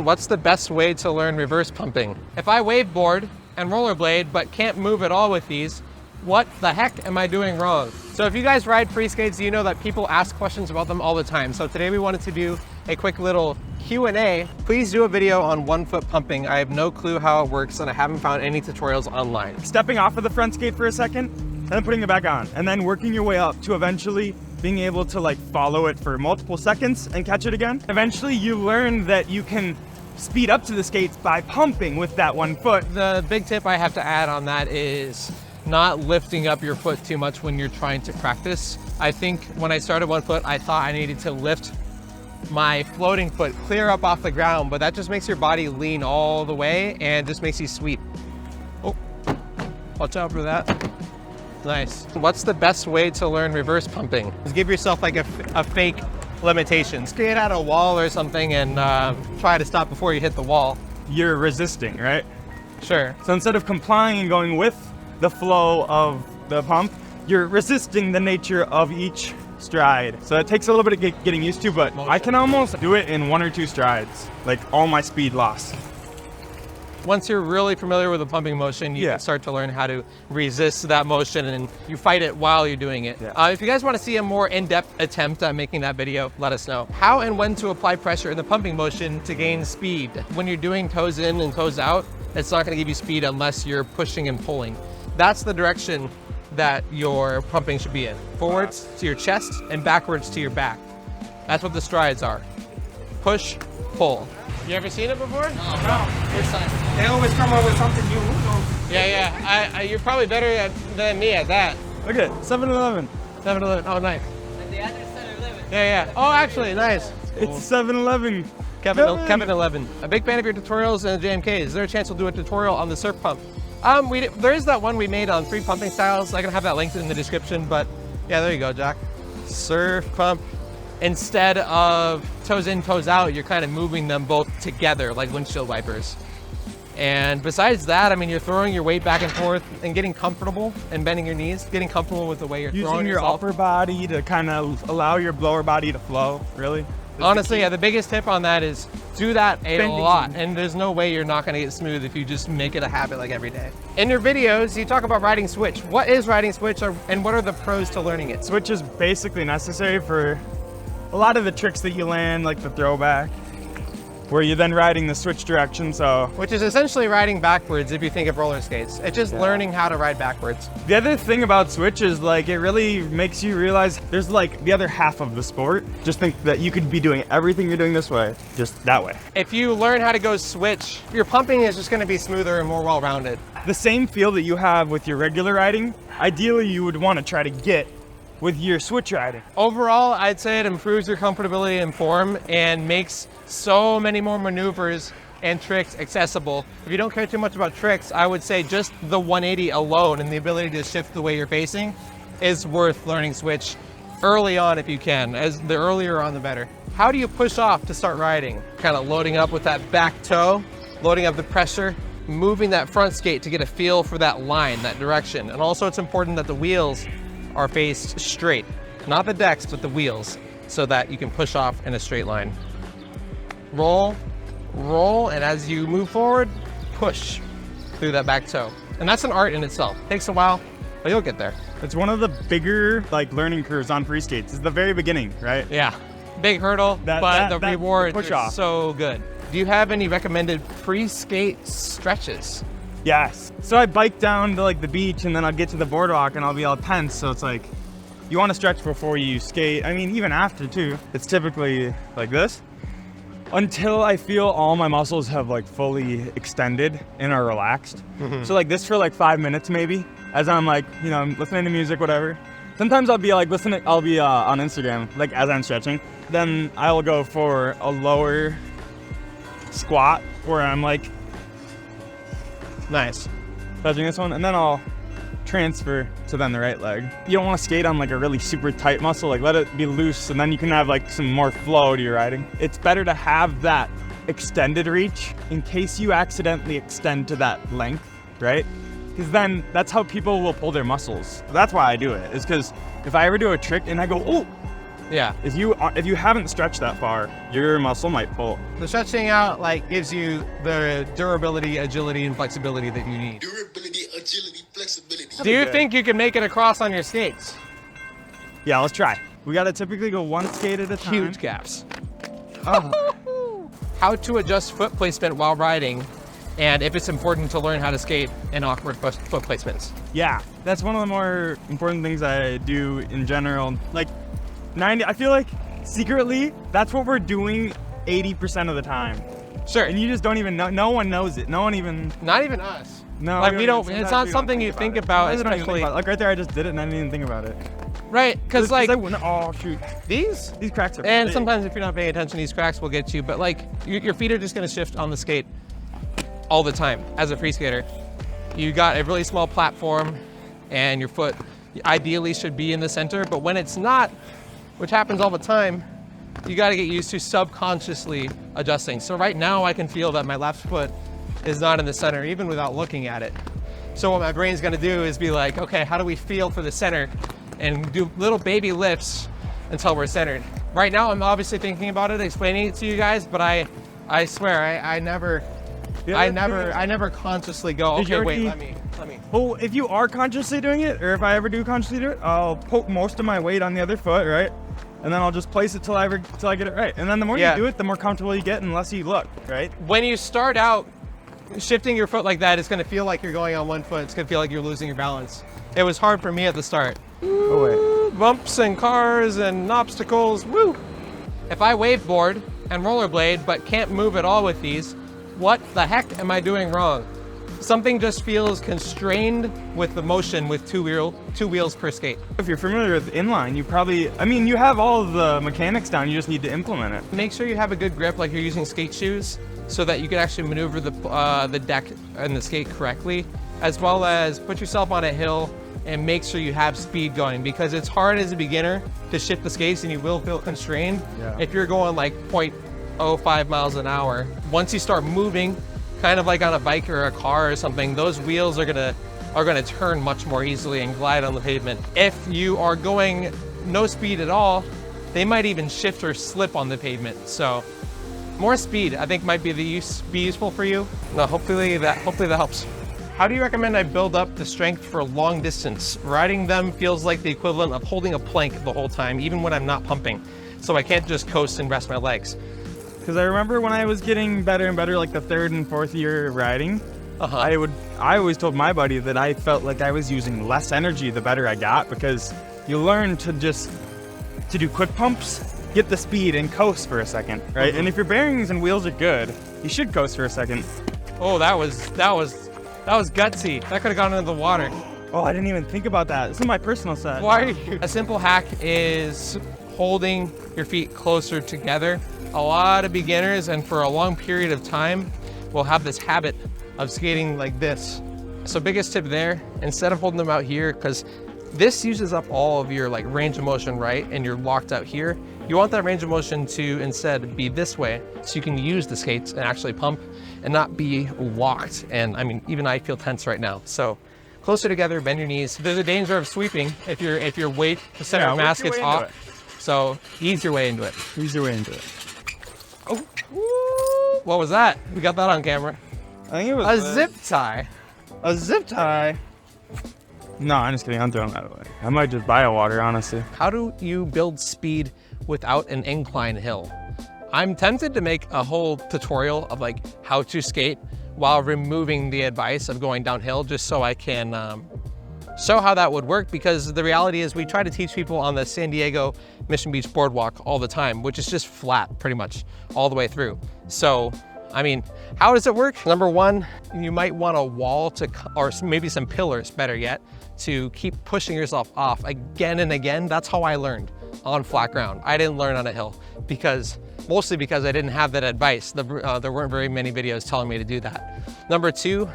What's the best way to learn reverse pumping? If I waveboard and rollerblade but can't move at all with these, what the heck am I doing wrong? So if you guys ride Freeskates, you know that people ask questions about them all the time. So today we wanted to do a quick little Q&A. Please do a video on 1 foot pumping. I have no clue how it works and I haven't found any tutorials online. Stepping off of the front skate for a second, and then putting it back on, and then working your way up to eventually being able to like follow it for multiple seconds and catch it again. Eventually you learn that you can speed up to the skates by pumping with that 1 foot. The big tip I have to add on that is not lifting up your foot too much when you're trying to practice. I think when I started 1 foot, I thought I needed to lift my floating foot clear up off the ground, but that just makes your body lean all the way and just makes you sweep. Oh, watch out for that. Nice. What's the best way to learn reverse pumping? Just give yourself like a fake limitation. Skate at a wall or something and try to stop before you hit the wall. You're resisting, right? Sure. So instead of complying and going with the flow of the pump, you're resisting the nature of each stride. So it takes a little bit of getting used to, but I can almost do it in 1 or 2 strides, like all my speed lost. Once you're really familiar with the pumping motion, you can start to learn how to resist that motion and you fight it while you're doing it. Yeah. If you guys want to see a more in-depth attempt at making that video, let us know. How and when to apply pressure in the pumping motion to gain speed. When you're doing toes in and toes out, it's not going to give you speed unless you're pushing and pulling. That's the direction that your pumping should be in. Forwards to your chest and backwards to your back. That's what the strides are. Push, pull. You ever seen it before? No. First time. They always come up with something new. Yeah. You're probably better than me at that. Okay, 7-Eleven. 7-Eleven. Oh, nice. And the other 7-Eleven. Yeah. Oh, actually, nice. It's 7-Eleven. Kevin 11. A big fan of your tutorials and JMK. Is there a chance we'll do a tutorial on the surf pump? There is that one we made on 3 pumping styles. I can have that linked in the description, but yeah, there you go, Jack. Surf pump. Instead of toes in, toes out, you're kind of moving them both together like windshield wipers. And besides that, I mean, you're throwing your weight back and forth and getting comfortable and bending your knees, getting comfortable with the way you're throwing your yourself. upper body to kind of allow your lower body to flow, really. Honestly, yeah, the biggest tip on that is do that a lot, and there's no way you're not gonna get smooth if you just make it a habit like every day. In your videos, you talk about riding switch. What is riding switch, and what are the pros to learning it? Switch is basically necessary for a lot of the tricks that you land, like the throwback, where you're then riding the switch direction, so. Which is essentially riding backwards if you think of roller skates. It's just learning how to ride backwards. The other thing about switch is like, it really makes you realize there's like the other half of the sport. Just think that you could be doing everything you're doing this way, just that way. If you learn how to go switch, your pumping is just gonna be smoother and more well-rounded. The same feel that you have with your regular riding, ideally you would want to try to get with your switch riding. Overall, I'd say it improves your comfortability and form and makes so many more maneuvers and tricks accessible. If you don't care too much about tricks, I would say just the 180 alone and the ability to shift the way you're facing is worth learning switch early on if you can. As the earlier on, the better. How do you push off to start riding? Kind of loading up with that back toe, loading up the pressure, moving that front skate to get a feel for that line, that direction. And also it's important that the wheels are faced straight, not the decks, but the wheels, so that you can push off in a straight line. Roll, and as you move forward, push through that back toe. And that's an art in itself. Takes a while, but you'll get there. It's one of the bigger like learning curves on Freeskates. It's the very beginning, right? Yeah, big hurdle, but the rewards are so good. Do you have any recommended PreSkate stretches? Yes. So I bike down to like the beach and then I'll get to the boardwalk and I'll be all tense. So it's like, you want to stretch before you skate. I mean, even after too. It's typically like this until I feel all my muscles have like fully extended and are relaxed. So like this for like 5 minutes maybe, as I'm like, you know, I'm listening to music, whatever. Sometimes I'll be like listening, I'll be on Instagram, like as I'm stretching. Then I'll go for a lower squat where I'm like, nice. Touching this one, and then I'll transfer to then the right leg. You don't want to skate on like a really super tight muscle, like let it be loose, and then you can have like some more flow to your riding. It's better to have that extended reach in case you accidentally extend to that length, right? Because then that's how people will pull their muscles. That's why I do it, is because if I ever do a trick and I go, oh, Yeah. If you haven't stretched that far, your muscle might pull. The stretching out like gives you the durability, agility, and flexibility that you need. Durability, agility, flexibility. Do you think you can make it across on your skates? Yeah, let's try. We gotta typically go one skate at a time. Huge gaps. Oh. How to adjust foot placement while riding, and if it's important to learn how to skate in awkward foot placements. Yeah, that's one of the more important things I do in general. Like 90, I feel like secretly that's what we're doing 80% of the time. Sure. And you just don't even know. No one knows it. No one even. Not even us. No. Like we don't. Sometimes It's not we don't something you think about, Sometimes I don't even especially. think about it. Like right there, I just did it and I didn't even think about it. Right, because like oh shoot, these cracks are. and big. sometimes if you're not paying attention, these cracks will get you. But like your feet are just gonna shift on the skate all the time. As a free skater, you got a really small platform, and your foot ideally should be in the center. But when it's not, which happens all the time, you got to get used to subconsciously adjusting. So right now, I can feel that my left foot is not in the center, even without looking at it. So what my brain's gonna do is be like, okay, how do we feel for the center? And do little baby lifts until we're centered. Right now, I'm obviously thinking about it, explaining it to you guys, but I swear, I never consciously go, Did you okay, wait, already- let me. Well, if you are consciously doing it, or if I ever do consciously do it, I'll put most of my weight on the other foot, right? And then I'll just place it till I get it right. And then the more Yeah. you do it, the more comfortable you get, and less you look, right? When you start out shifting your foot like that, it's gonna feel like you're going on one foot. It's gonna feel like you're losing your balance. It was hard for me at the start. Oh wait. Bumps and cars and obstacles, woo! If I waveboard and rollerblade but can't move at all with these, what the heck am I doing wrong? Something just feels constrained with the motion with two wheels per skate. If you're familiar with inline, you have all of the mechanics down, you just need to implement it. Make sure you have a good grip, like you're using skate shoes, so that you can actually maneuver the deck and the skate correctly, as well as put yourself on a hill and make sure you have speed going, because it's hard as a beginner to shift the skates and you will feel constrained. Yeah. If you're going like 0.05 miles an hour. Once you start moving, kind of like on a bike or a car or something, those wheels are gonna turn much more easily and glide on the pavement. If you are going no speed at all, they might even shift or slip on the pavement. So more speed, I think, might be useful for you. No, hopefully that helps. How do you recommend I build up the strength for long distance? Riding them feels like the equivalent of holding a plank the whole time, even when I'm not pumping. So I can't just coast and rest my legs. Because I remember when I was getting better and better, like the 3rd and 4th year of riding, I always told my buddy that I felt like I was using less energy the better I got, because you learn to do quick pumps, get the speed and coast for a second, right? And if your bearings and wheels are good, you should coast for a second. Oh, that was gutsy. That could have gone into the water. Oh, I didn't even think about that. This is my personal set. Why are you? A simple hack is holding your feet closer together. A lot of beginners, and for a long period of time, will have this habit of skating like this. So biggest tip there, instead of holding them out here, because this uses up all of your like range of motion, right? And you're locked out here. You want that range of motion to instead be this way, so you can use the skates and actually pump and not be locked. And I mean, even I feel tense right now. So closer together, bend your knees. There's a danger of sweeping if your weight, the center of mass gets off. So ease your way into it. Ease your way into it. Oh, woo. What was that? We got that on camera. I think it was A zip tie. A zip tie. No, I'm just kidding. I'm throwing that away. I might just buy a water, honestly. How do you build speed without an incline hill? I'm tempted to make a whole tutorial of like how to skate while removing the advice of going downhill, just so I can show how that would work, because the reality is we try to teach people on the San Diego Mission Beach boardwalk all the time, which is just flat pretty much all the way through. So, I mean, how does it work? Number one, you might want a wall or maybe some pillars, better yet, to keep pushing yourself off again and again. That's how I learned on flat ground. I didn't learn on a hill, mostly because I didn't have that advice. There weren't very many videos telling me to do that. Number two,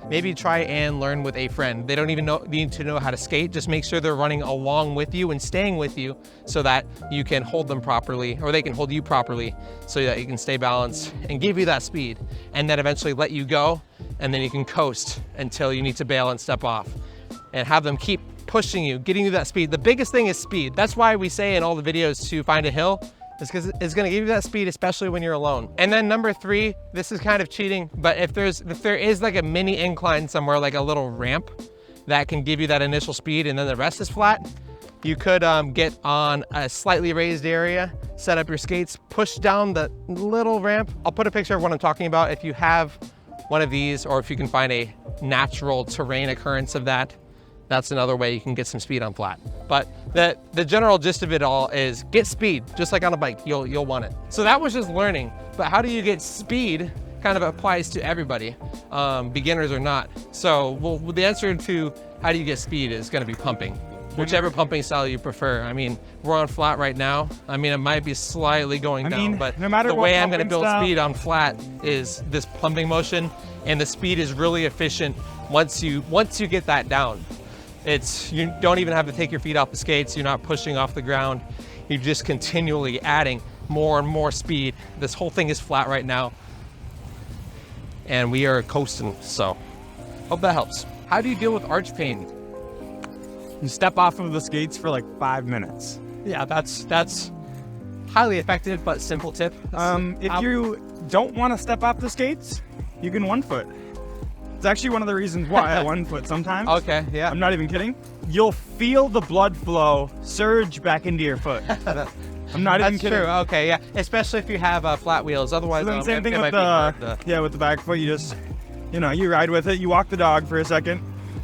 maybe try and learn with a friend. They don't even need to know how to skate. Just make sure they're running along with you and staying with you, so that you can hold them properly, or they can hold you properly, so that you can stay balanced and give you that speed, and then eventually let you go, and then you can coast until you need to bail and step off. And have them keep pushing you, getting you that speed. The biggest thing is speed. That's why we say in all the videos to find a hill, is because it's gonna give you that speed, especially when you're alone. And then number 3, this is kind of cheating, but if there is like a mini incline somewhere, like a little ramp that can give you that initial speed and then the rest is flat, you could get on a slightly raised area, set up your skates, push down the little ramp. I'll put a picture of what I'm talking about. If you have one of these, or if you can find a natural terrain occurrence of that, that's another way you can get some speed on flat. But the general gist of it all is get speed, just like on a bike, you'll want it. So that was just learning, but how do you get speed kind of applies to everybody, beginners or not. So the answer to how do you get speed is gonna be pumping, whichever pumping style you prefer. I mean, we're on flat right now. I mean, it might be slightly going down, but no matter the what way I'm gonna build style, speed on flat is this pumping motion, and the speed is really efficient once you get that down. You don't even have to take your feet off the skates. You're not pushing off the ground. You're just continually adding more and more speed. This whole thing is flat right now, and we are coasting, so hope that helps. How do you deal with arch pain? You step off of the skates for like 5 minutes. Yeah, that's highly effective, but simple tip. If you don't want to step off the skates, you can 1 foot. It's actually one of the reasons why I 1 foot sometimes. Okay, yeah. I'm not even kidding. You'll feel the blood flow surge back into your foot. I'm not even kidding. That's true. Okay, yeah. Especially if you have flat wheels. Otherwise, So then same thing it with might be the hard with the back foot. You just, you ride with it. You walk the dog for a second,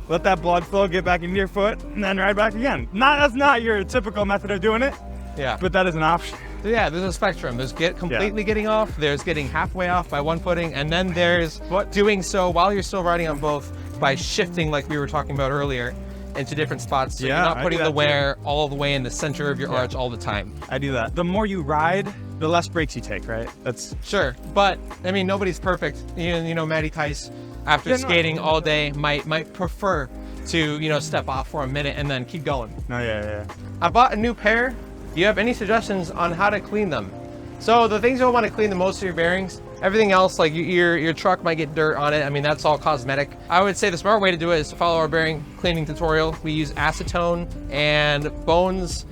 let that blood flow get back into your foot, and then ride back again. That's not your typical method of doing it, yeah. but that is an option. So yeah, there's a spectrum. There's completely getting off, there's getting halfway off by 1 footing, and then there's doing so while you're still riding on both by shifting, like we were talking about earlier, into different spots. So you're not putting the wear all the way in the center of your arch all the time. I do that. The more you ride, the less breaks you take, right? That's sure. But I mean, nobody's perfect. Maddie Tice, after skating all day, might prefer to step off for a minute and then keep going. No, yeah. I bought a new pair. Do you have any suggestions on how to clean them? So the things you'll want to clean the most are your bearings. Everything else, like your truck might get dirt on it. I mean, that's all cosmetic. I would say the smart way to do it is to follow our bearing cleaning tutorial. We use acetone and Bones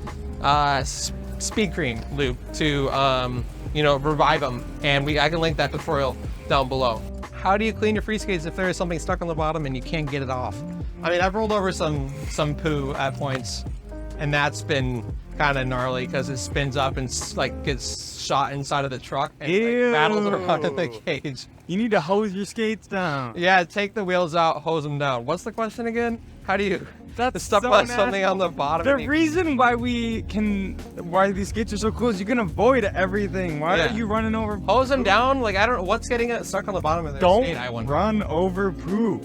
speed cream lube to revive them. And I can link that tutorial down below. How do you clean your Freeskates if there is something stuck on the bottom and you can't get it off? I mean, I've rolled over some poo at points, and that's been kind of gnarly because it spins up and gets shot inside of the truck and rattles around in the cage. You need to hose your skates down. Yeah, take the wheels out, hose them down. What's the question again? How do you? That's stuff so about nasty. something on the bottom. The reason why these skates are so cool is you can avoid everything. Why are you running over? Hose them down. Like, I don't know what's getting it stuck on the bottom of their skate. I wonder. Run over poo.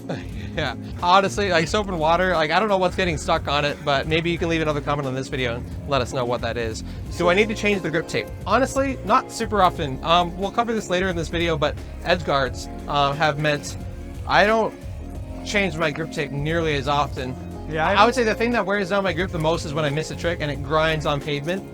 Yeah, honestly, like soap and water, like I don't know what's getting stuck on it, but maybe you can leave another comment on this video and let us know what that is. Do I need to change the grip tape? Honestly, not super often. We'll cover this later in this video, but edge guards have meant I don't change my grip tape nearly as often. Yeah, I would say the thing that wears down my grip the most is when I miss a trick and it grinds on pavement,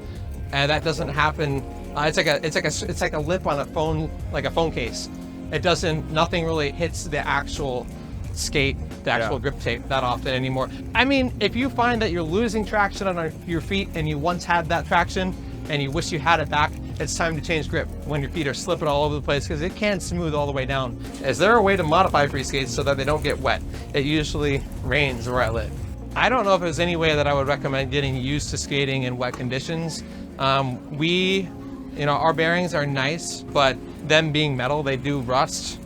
and that doesn't happen. It's like a lip on a phone, like a phone case. Nothing really hits the actual skate, the actual grip tape that often anymore. I mean, if you find that you're losing traction on your feet and you once had that traction and you wish you had it back, it's time to change grip when your feet are slipping all over the place because it can't smooth all the way down. Is there a way to modify Freeskates so that they don't get wet? It usually rains where I live. I don't know if there's any way that I would recommend getting used to skating in wet conditions. Our bearings are nice, but them being metal, they do rust.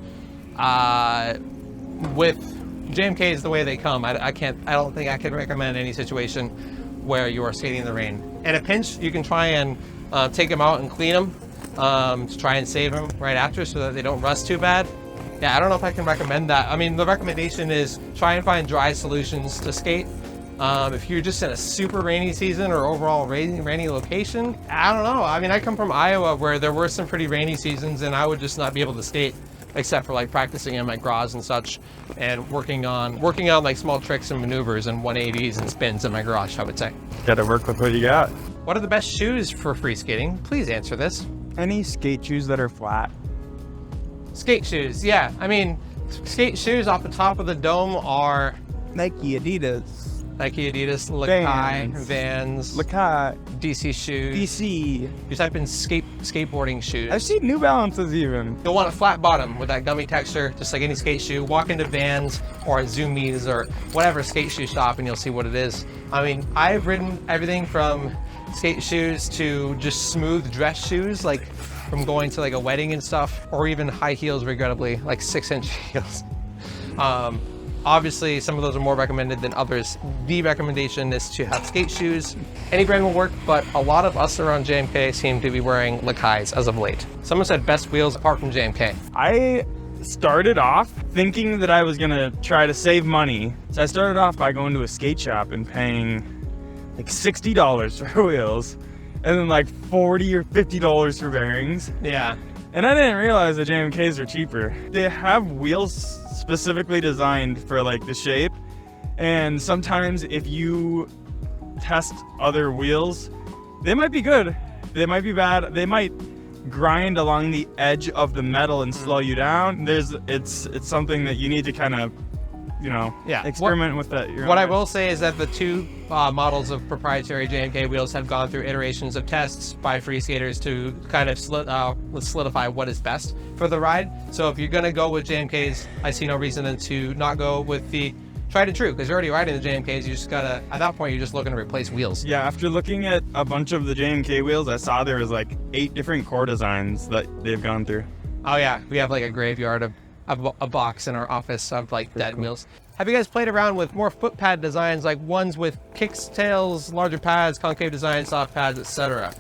With JMK is the way they come. I don't think I could recommend any situation where you are skating in the rain. In a pinch, you can try and take them out and clean them to try and save them right after so that they don't rust too bad. Yeah, I don't know if I can recommend that. I mean, the recommendation is try and find dry solutions to skate. If you're just in a super rainy season or overall rainy location, I don't know. I mean, I come from Iowa where there were some pretty rainy seasons and I would just not be able to skate except for like practicing in my garage and such and working on like small tricks and maneuvers and 180s and spins in my garage, I would say. Gotta work with what you got. What are the best shoes for free skating? Please answer this. Any skate shoes that are flat. Skate shoes, yeah. I mean, skate shoes off the top of the dome are Nike, Adidas. Nike, Adidas, Lakai, Vans. Vans, Lakai, DC shoes. DC. You type in skateboarding shoes. I've seen New Balances even. You'll want a flat bottom with that gummy texture, just like any skate shoe. Walk into Vans or Zoomies or whatever skate shoe shop and you'll see what it is. I mean, I've ridden everything from skate shoes to just smooth dress shoes, like from going to like a wedding and stuff, or even high heels, regrettably, like 6-inch heels. Obviously, some of those are more recommended than others. The recommendation is to have skate shoes. Any brand will work, but a lot of us around JMK seem to be wearing Lakais as of late. Someone said best wheels apart from JMK. I started off thinking that I was gonna try to save money. So I started off by going to a skate shop and paying like $60 for wheels, and then like $40 or $50 for bearings. Yeah. And I didn't realize that JMKs are cheaper. They have wheels specifically designed for like the shape, and sometimes if you test other wheels, they might be good, they might be bad, they might grind along the edge of the metal and slow you down. It's something that you need to kind of, you know, experiment with that. What I will say is that the two models of proprietary JMK wheels have gone through iterations of tests by Freeskaters to kind of solidify what is best for the ride. So if you're gonna go with JMKs, I see no reason to not go with the tried and true, because you're already riding the JMKs. You just gotta, at that point, you're just looking to replace wheels. Yeah, after looking at a bunch of the JMK wheels, I saw there was like 8 different core designs that they've gone through. Oh yeah, we have like a graveyard of a box in our office of like dead wheels. Have you guys played around with more footpad designs, like ones with kicks, tails, larger pads, concave designs, soft pads, etc.?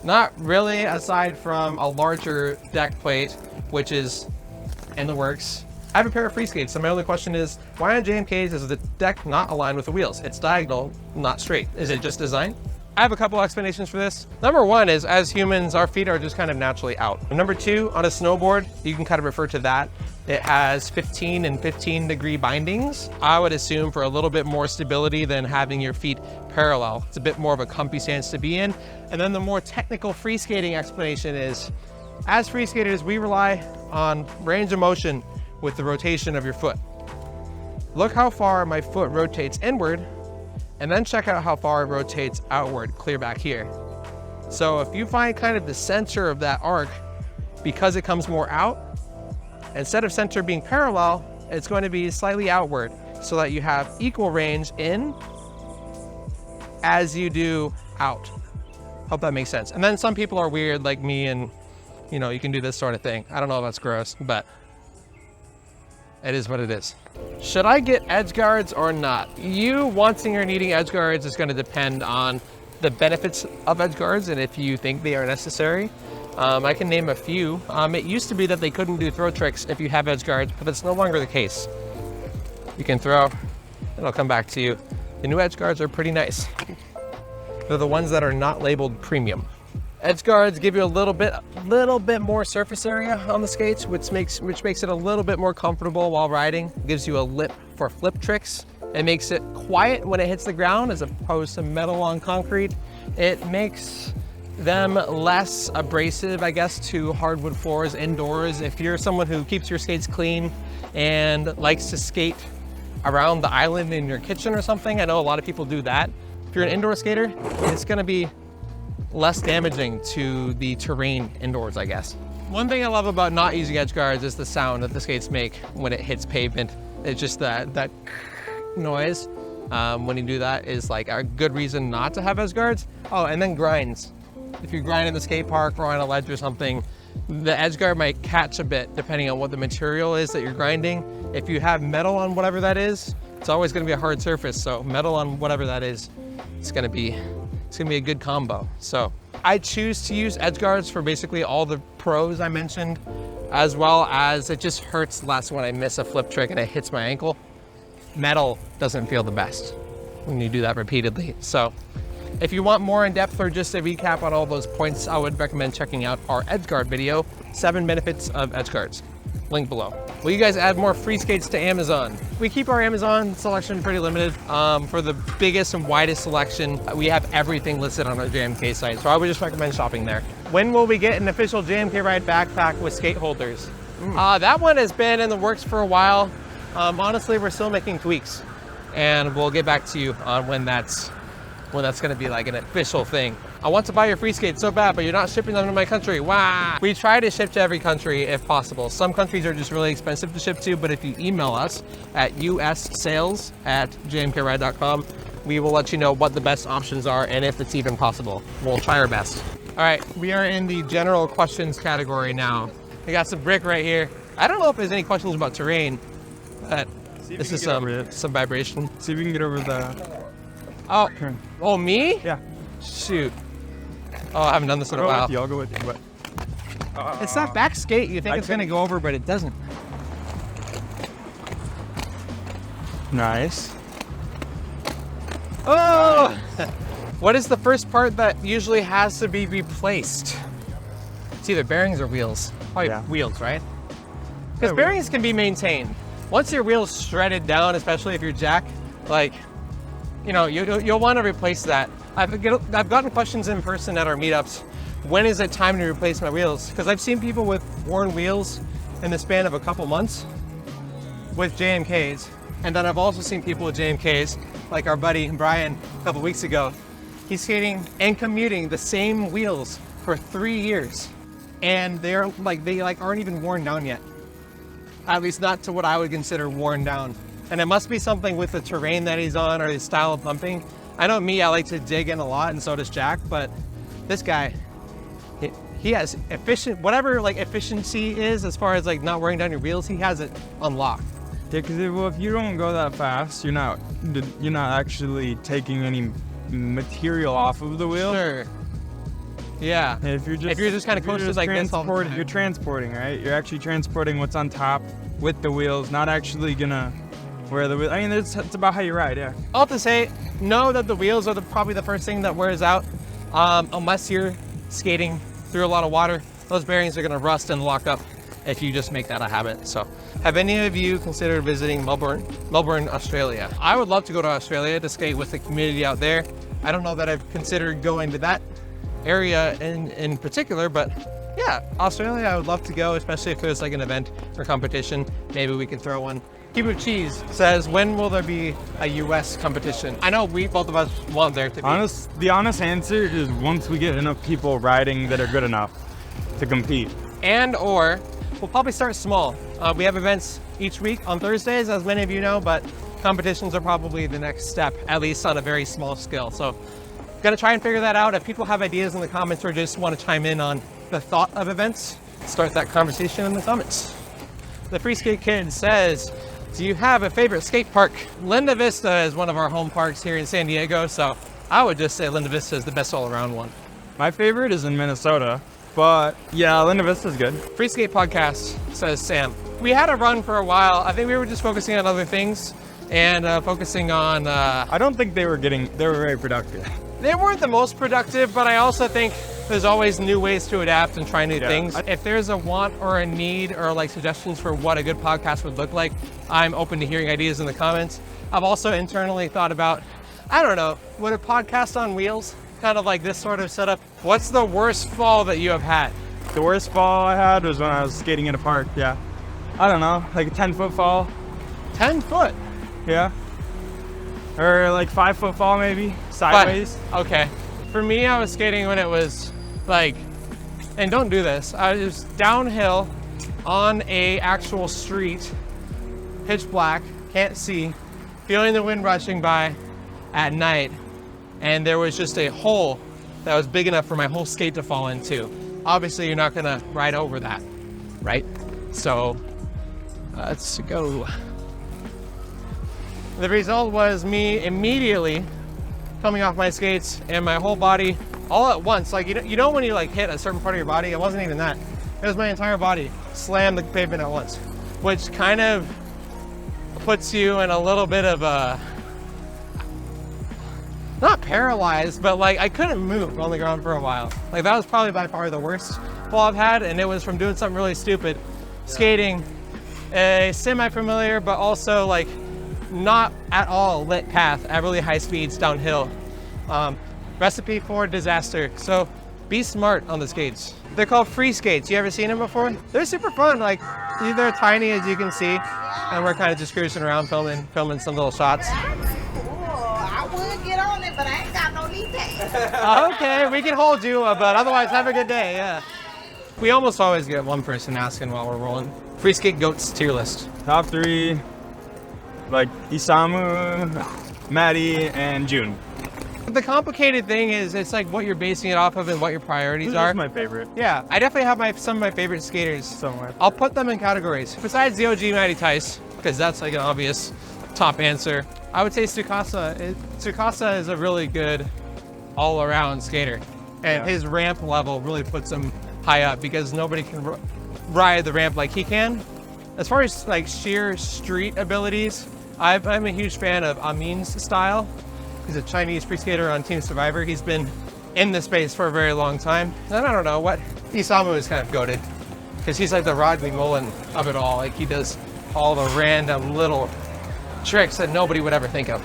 Not really, aside from a larger deck plate, which is in the works. I have a pair of Freeskates, so my only question is, why on JMKs is the deck not aligned with the wheels? It's diagonal, not straight. Is it just design? I have a couple explanations for this. Number one is, as humans, our feet are just kind of naturally out. Number two, on a snowboard, you can kind of refer to that. It has 15 and 15 degree bindings. I would assume for a little bit more stability than having your feet parallel. It's a bit more of a comfy stance to be in. And then the more technical free skating explanation is, as free skaters, we rely on range of motion with the rotation of your foot. Look how far my foot rotates inward, and then check out how far it rotates outward, clear back here. So if you find kind of the center of that arc, because it comes more out, instead of center being parallel, it's going to be slightly outward so that you have equal range in as you do out. Hope that makes sense. And then some people are weird like me and, you know, you can do this sort of thing. I don't know if that's gross, but it is what it is. Should I get edge guards or not? You wanting or needing edge guards is going to depend on the benefits of edge guards and if you think they are necessary. I can name a few. It used to be that they couldn't do throw tricks if you have edge guards, but it's no longer the case. You can throw, it'll come back to you. The new edge guards are pretty nice. They're the ones that are not labeled premium. Edge guards give you a little bit more surface area on the skates, which makes it a little bit more comfortable while riding. It gives you a lip for flip tricks. It makes it quiet when it hits the ground as opposed to metal on concrete. It makes them less abrasive, I guess, to hardwood floors indoors. If you're someone who keeps your skates clean and likes to skate around the island in your kitchen or something, I know a lot of people do that. If you're an indoor skater, it's gonna be less damaging to the terrain indoors, I guess. One thing I love about not using edge guards is the sound that the skates make when it hits pavement. It's just that noise when you do that is like a good reason not to have edge guards. Oh, and then grinds. If you grind in the skate park or on a ledge or something, the edge guard might catch a bit depending on what the material is that you're grinding. If you have metal on whatever that is, it's always gonna be a hard surface. So metal on whatever that is, it's gonna be a good combo. So I choose to use edge guards for basically all the pros I mentioned, as well as it just hurts less when I miss a flip trick and it hits my ankle. Metal doesn't feel the best when you do that repeatedly. So if you want more in depth or just a recap on all those points, I would recommend checking out our edge guard video, 7 benefits of edge guards. Link below. Will you guys add more Freeskates to Amazon? We keep our Amazon selection pretty limited. For the biggest and widest selection, we have everything listed on our JMK site, so I would just recommend shopping there. When will we get an official JMK Ride Backpack with skate holders? That one has been in the works for a while. Honestly, we're still making tweaks. and we'll get back to you on when that's going to be like an official thing. I want to buy your Freeskates so bad, but you're not shipping them to my country. Wow. We try to ship to every country if possible. Some countries are just really expensive to ship to, but if you email us at ussales@jmkride.com, we will let you know what the best options are and if it's even possible. We'll try our best. All right, we are in the general questions category now. We got some brick right here. I don't know if there's any questions about terrain, but this is some vibration. See if we can get over the... Oh, me? Yeah. Shoot. Oh, I haven't done this in a while. I'll go with you, but... It's that back skate. You think it's going to go over, but it doesn't. Nice. Oh! What is the first part that usually has to be replaced? It's either bearings or wheels. Probably wheels, right? Because bearings can be maintained. Once your wheel's shredded down, especially if you're Jack, like, you know, you'll want to replace that. I've gotten questions in person at our meetups. When is it time to replace my wheels? Because I've seen people with worn wheels in the span of a couple months with JMKs. And then I've also seen people with JMKs, like our buddy Brian a couple weeks ago. He's skating and commuting the same wheels for 3 years. And they aren't even worn down yet. At least not to what I would consider worn down. And it must be something with the terrain that he's on or his style of pumping. I know me, I like to dig in a lot, and so does Jack, but this guy, he has whatever like efficiency is as far as like not wearing down your wheels, he has it unlocked. Yeah, because if you don't go that fast, you're not actually taking any material off of the wheel. Sure. Yeah. And if you're just kind of close to like this all the time. You're transporting, right? You're actually transporting what's on top with the wheels, not actually gonna wear the wheel. I mean, it's about how you ride, yeah. I'll have to say, know that the wheels are probably the first thing that wears out. Unless you're skating through a lot of water, those bearings are gonna rust and lock up if you just make that a habit. So, have any of you considered visiting Melbourne, Australia? I would love to go to Australia to skate with the community out there. I don't know that I've considered going to that area in particular, but yeah, Australia I would love to go, especially if there's like an event or competition. Maybe we could throw one. Keep It Cheese says, when will there be a US competition? I know both of us want there to be. The honest answer is once we get enough people riding that are good enough to compete. Or we'll probably start small. We have events each week on Thursdays, as many of you know, but competitions are probably the next step, at least on a very small scale. So gonna try and figure that out. If people have ideas in the comments or just want to chime in on the thought of events, start that conversation in the comments. The Freeskate Kid says, do you have a favorite skate park? Linda Vista is one of our home parks here in San Diego, so I would just say Linda Vista is the best all-around one. My favorite is in Minnesota, but yeah, Linda Vista is good. Freeskate Podcast, says Sam. We had a run for a while. I think we were just focusing on other things and focusing on... I don't think they were very productive. They weren't the most productive, but I also think there's always new ways to adapt and try new things. If there's a want or a need or like suggestions for what a good podcast would look like, I'm open to hearing ideas in the comments. I've also internally thought about, I don't know, would a podcast on wheels, kind of like this sort of setup? What's the worst fall that you have had? The worst fall I had was when I was skating in a park, yeah. I don't know, like a 10-foot fall. 10 foot? Yeah. Or like 5-foot fall maybe, sideways. But, okay. For me, I was skating when it was like, and don't do this, I was downhill on a actual street, pitch black, can't see, feeling the wind rushing by at night, and there was just a hole that was big enough for my whole skate to fall into. Obviously, you're not gonna ride over that, right? So, let's go. The result was me immediately coming off my skates and my whole body all at once. Like, you know when you like hit a certain part of your body? It wasn't even that. It was my entire body slammed the pavement at once, which kind of puts you in a little bit of a, not paralyzed, but like I couldn't move on the ground for a while. Like that was probably by far the worst fall I've had, and it was from doing something really stupid, skating a semi-familiar but also like not at all lit path at really high speeds downhill. Recipe for disaster. So be smart on the skates. They're called Freeskates. You ever seen them before? They're super fun. Like, they're tiny, as you can see, and we're kind of just cruising around filming some little shots. That's cool. I would get on it, but I ain't got no knee pads. Okay, we can hold you, but otherwise, have a good day. Yeah. We almost always get one person asking while we're rolling. Freeskate Goats tier list. Top 3, like Isamu, Maddie, and June. The complicated thing is, it's like what you're basing it off of and what your priorities This are. is my favorite. Yeah, I definitely have some of my favorite skaters. Somewhere. I'll put them in categories. Besides the OG Matty Tice, because that's like an obvious top answer, I would say Tsukasa. Tsukasa is a really good all-around skater. And his ramp level really puts him high up because nobody can ride the ramp like he can. As far as like sheer street abilities, I'm a huge fan of Amin's style. He's a Chinese free skater on Team Survivor. He's been in the space for a very long time. And I don't know what Isamu is kind of goated because he's like the Rodney Mullen of it all. Like he does all the random little tricks that nobody would ever think of.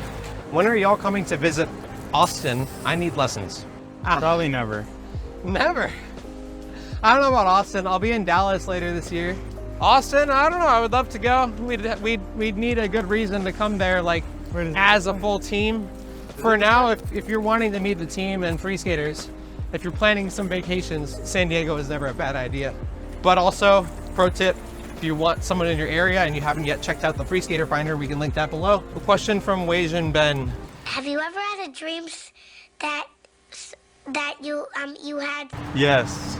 When are y'all coming to visit Austin? I need lessons. Probably never. Never. I don't know about Austin. I'll be in Dallas later this year. Austin, I don't know. I would love to go. We'd need a good reason to come there, like as a full team. For now, if you're wanting to meet the team and free skaters, if you're planning some vacations, San Diego is never a bad idea. But also, pro tip, if you want someone in your area and you haven't yet checked out the Free Skater Finder, we can link that below. A question from Weijin Ben. Have you ever had a dream that you had? Yes.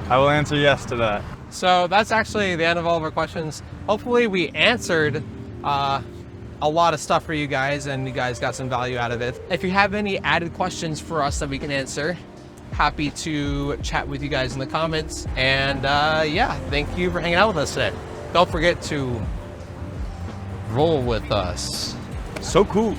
I will answer yes to that. So that's actually the end of all of our questions. Hopefully we answered a lot of stuff for you guys and you guys got some value out of it. If you have any added questions for us that we can answer, happy to chat with you guys in the comments. And yeah, thank you for hanging out with us today. Don't forget to roll with us. So cool.